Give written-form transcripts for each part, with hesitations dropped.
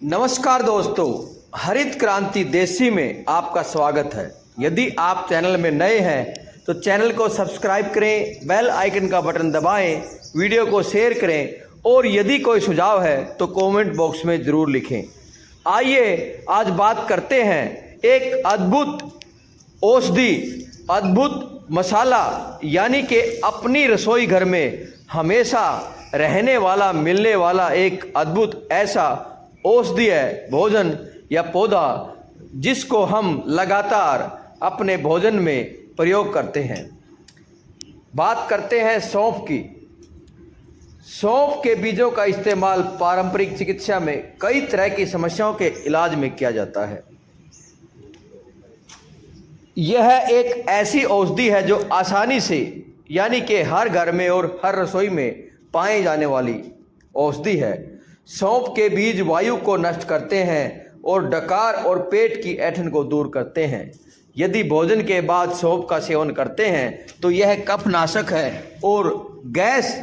नमस्कार दोस्तों, हरित क्रांति देसी में आपका स्वागत है। यदि आप चैनल में नए हैं तो चैनल को सब्सक्राइब करें, बेल आइकन का बटन दबाएं, वीडियो को शेयर करें और यदि कोई सुझाव है तो कमेंट बॉक्स में ज़रूर लिखें। आइए आज बात करते हैं एक अद्भुत औषधि, अद्भुत मसाला, यानी कि अपनी रसोई घर में हमेशा रहने वाला, मिलने वाला एक अद्भुत ऐसा औषधि है, भोजन या पौधा, जिसको हम लगातार अपने भोजन में प्रयोग करते हैं। बात करते हैं सौंफ की। सौंफ के बीजों का इस्तेमाल पारंपरिक चिकित्सा में कई तरह की समस्याओं के इलाज में किया जाता है। यह एक ऐसी औषधि है जो आसानी से, यानी कि हर घर में और हर रसोई में पाए जाने वाली औषधि है। सौंफ के बीज वायु को नष्ट करते हैं और डकार और पेट की ऐंठन को दूर करते हैं। यदि भोजन के बाद सौंफ का सेवन करते हैं तो यह कफनाशक है और गैस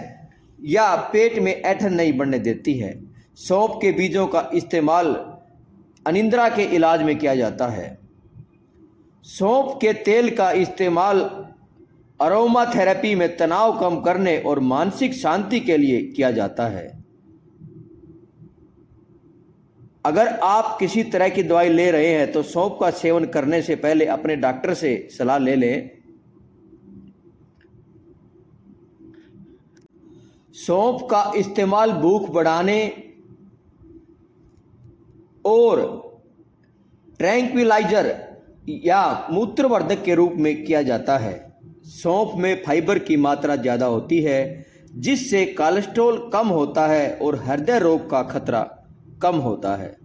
या पेट में ऐंठन नहीं बढ़ने देती है। सौंफ के बीजों का इस्तेमाल अनिद्रा के इलाज में किया जाता है। सौंफ के तेल का इस्तेमाल अरोमा थेरेपी में तनाव कम करने और मानसिक शांति के लिए किया जाता है। अगर आप किसी तरह की दवाई ले रहे हैं तो सौंफ का सेवन करने से पहले अपने डॉक्टर से सलाह ले लें। सौंफ का इस्तेमाल भूख बढ़ाने और ट्रैंक्विलाइजर या मूत्रवर्धक के रूप में किया जाता है। सौंफ में फाइबर की मात्रा ज़्यादा होती है, जिससे कोलेस्ट्रॉल कम होता है और हृदय रोग का खतरा कम होता है।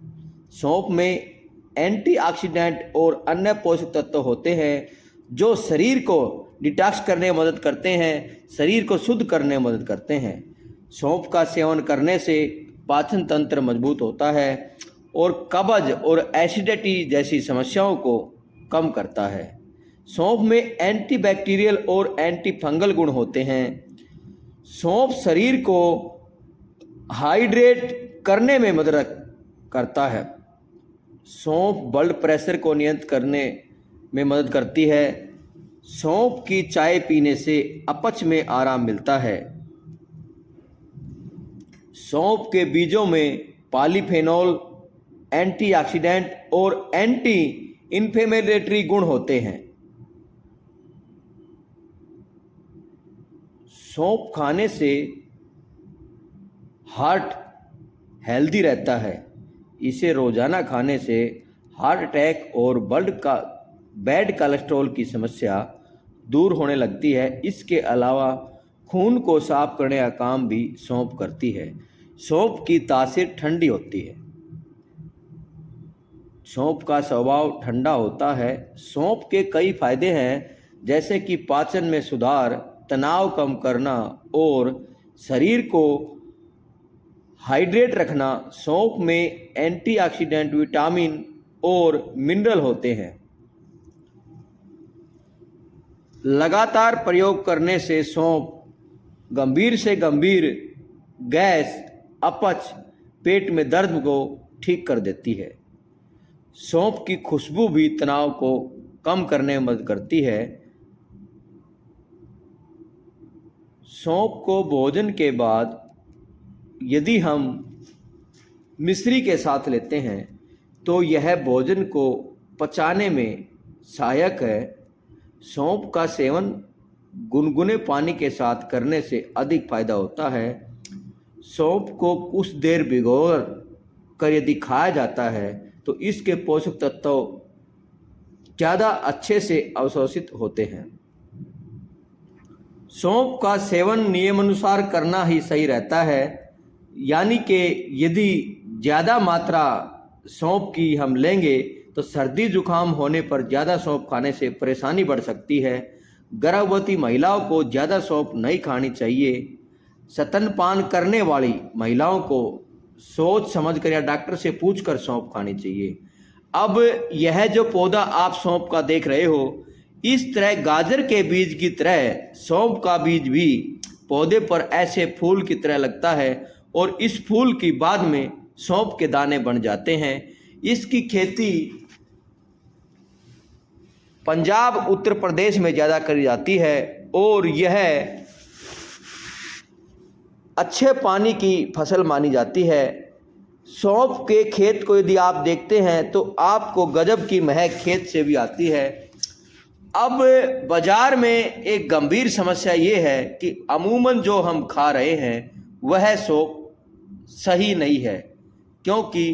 सौंफ में एंटीऑक्सीडेंट और अन्य पोषक तत्व होते हैं जो शरीर को डिटॉक्स करने में मदद करते हैं, शरीर को शुद्ध करने में मदद करते हैं। सौंफ का सेवन करने से पाचन तंत्र मजबूत होता है और कब्ज और एसिडिटी जैसी समस्याओं को कम करता है। सौंफ में एंटीबैक्टीरियल और एंटी फंगल गुण होते हैं। सौंफ शरीर को हाइड्रेट करने में मदद करता है। सौंफ ब्लड प्रेशर को नियंत्रित करने में मदद करती है। सौंफ की चाय पीने से अपच में आराम मिलता है। सौंफ के बीजों में पॉलीफेनॉल, एंटीऑक्सीडेंट और एंटी इन्फ्लेमेटरी गुण होते हैं। सौंफ खाने से हार्ट हेल्दी रहता है। इसे रोज़ाना खाने से हार्ट अटैक और बैड कोलेस्ट्रॉल की समस्या दूर होने लगती है। इसके अलावा खून को साफ करने का काम भी सौंफ करती है। सौंफ की तासीर ठंडी होती है। सौंफ का स्वभाव ठंडा होता है। सौंफ के कई फायदे हैं, जैसे कि पाचन में सुधार, तनाव कम करना और शरीर को हाइड्रेट रखना। सौंफ में एंटीऑक्सीडेंट, विटामिन और मिनरल होते हैं। लगातार प्रयोग करने से सौंफ गंभीर से गंभीर गैस, अपच, पेट में दर्द को ठीक कर देती है। सौंफ की खुशबू भी तनाव को कम करने में मदद करती है। सौंफ को भोजन के बाद यदि हम मिश्री के साथ लेते हैं तो यह भोजन को पचाने में सहायक है। सौंफ का सेवन गुनगुने पानी के साथ करने से अधिक फायदा होता है। सौंफ को कुछ देर भिगोकर कर यदि खाया जाता है तो इसके पोषक तत्व ज़्यादा अच्छे से अवशोषित होते हैं। सौंफ का सेवन नियमानुसार करना ही सही रहता है, यानी कि यदि ज़्यादा मात्रा सौंफ की हम लेंगे तो सर्दी जुकाम होने पर ज़्यादा सौंफ खाने से परेशानी बढ़ सकती है। गर्भवती महिलाओं को ज़्यादा सौंफ नहीं खानी चाहिए। स्तनपान करने वाली महिलाओं को सोच समझकर या डॉक्टर से पूछकर सौंफ खानी चाहिए। अब यह जो पौधा आप सौंफ का देख रहे हो, इस तरह गाजर के बीज की तरह सौंफ का बीज भी पौधे पर ऐसे फूल की तरह लगता है और इस फूल की बाद में सौंफ के दाने बन जाते हैं। इसकी खेती पंजाब उत्तर प्रदेश में ज़्यादा करी जाती है और यह अच्छे पानी की फसल मानी जाती है। सौंफ के खेत को यदि आप देखते हैं तो आपको गजब की महक खेत से भी आती है। अब बाज़ार में एक गंभीर समस्या ये है कि अमूमन जो हम खा रहे हैं वह सौंफ सही नहीं है, क्योंकि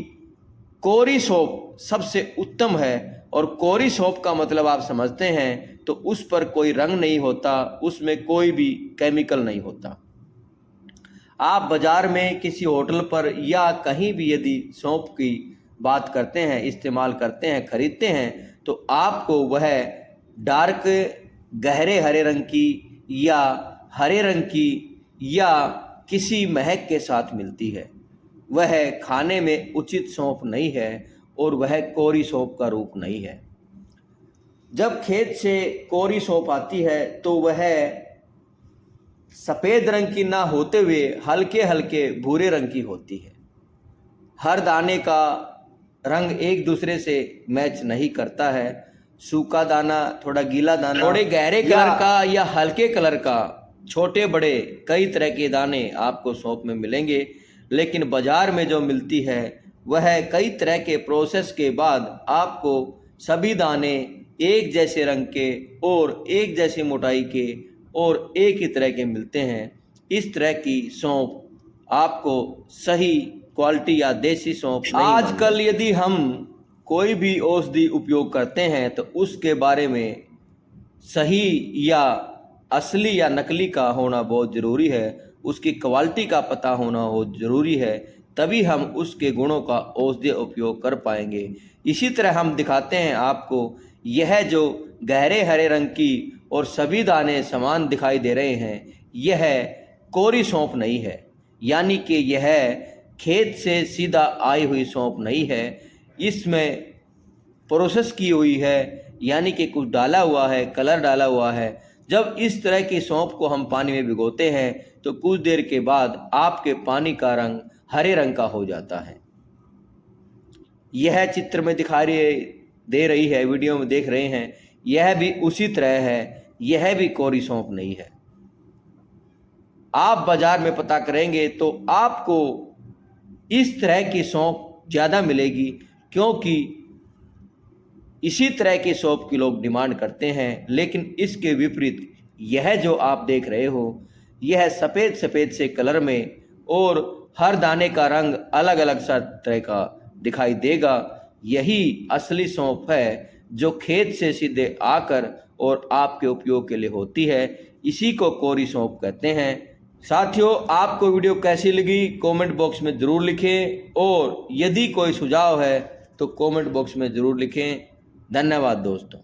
कोरी सौंफ सबसे उत्तम है और कोरी सौंफ का मतलब आप समझते हैं तो उस पर कोई रंग नहीं होता, उसमें कोई भी केमिकल नहीं होता। आप बाज़ार में किसी होटल पर या कहीं भी यदि सौंफ की बात करते हैं, इस्तेमाल करते हैं, खरीदते हैं तो आपको वह डार्क गहरे हरे रंग की या हरे रंग की या किसी महक के साथ मिलती है। वह खाने में उचित सौंफ नहीं है और वह कोरी सौंफ का रूप नहीं है। जब खेत से कोरी सौंफ आती है तो वह सफ़ेद रंग की ना होते हुए हल्के हल्के भूरे रंग की होती है। हर दाने का रंग एक दूसरे से मैच नहीं करता है। सूखा दाना, थोड़ा गीला दाना, थोड़े गहरे कलर का या हल्के कलर का, छोटे बड़े कई तरह के दाने आपको सौंफ में मिलेंगे। लेकिन बाज़ार में जो मिलती है वह कई तरह के प्रोसेस के बाद आपको सभी दाने एक जैसे रंग के और एक जैसी मोटाई के और एक ही तरह के मिलते हैं। इस तरह की सौंफ आपको सही क्वालिटी या देसी सौंफ नहीं। आजकल यदि हम कोई भी औषधि उपयोग करते हैं तो उसके बारे में सही या असली या नकली का होना बहुत ज़रूरी है, उसकी क्वालिटी का पता होना बहुत ज़रूरी है, तभी हम उसके गुणों का औषधि उपयोग कर पाएंगे। इसी तरह हम दिखाते हैं आपको, यह जो गहरे हरे रंग की और सभी दाने समान दिखाई दे रहे हैं, यह कोरी सौंफ नहीं है, यानी कि यह खेत से सीधा आई हुई सौंफ नहीं है। इसमें प्रोसेस की हुई है, यानी कि कुछ डाला हुआ है, कलर डाला हुआ है। जब इस तरह की सौंफ को हम पानी में भिगोते हैं तो कुछ देर के बाद आपके पानी का रंग हरे रंग का हो जाता है। यह चित्र में दे रही है, वीडियो में देख रहे हैं, यह भी उसी तरह है, यह भी कोरी सौंफ नहीं है। आप बाज़ार में पता करेंगे तो आपको इस तरह की सौंफ ज़्यादा मिलेगी, क्योंकि इसी तरह के सौंफ की लोग डिमांड करते हैं। लेकिन इसके विपरीत यह जो आप देख रहे हो, यह सफ़ेद सफ़ेद से कलर में और हर दाने का रंग अलग अलग सा तरह का दिखाई देगा। यही असली सौंफ है जो खेत से सीधे आकर और आपके उपयोग के लिए होती है। इसी को कोरी सौंफ कहते हैं। साथियों, आपको वीडियो कैसी लगी कमेंट बॉक्स में ज़रूर लिखें और यदि कोई सुझाव है तो कमेंट बॉक्स में ज़रूर लिखें। धन्यवाद दोस्तों।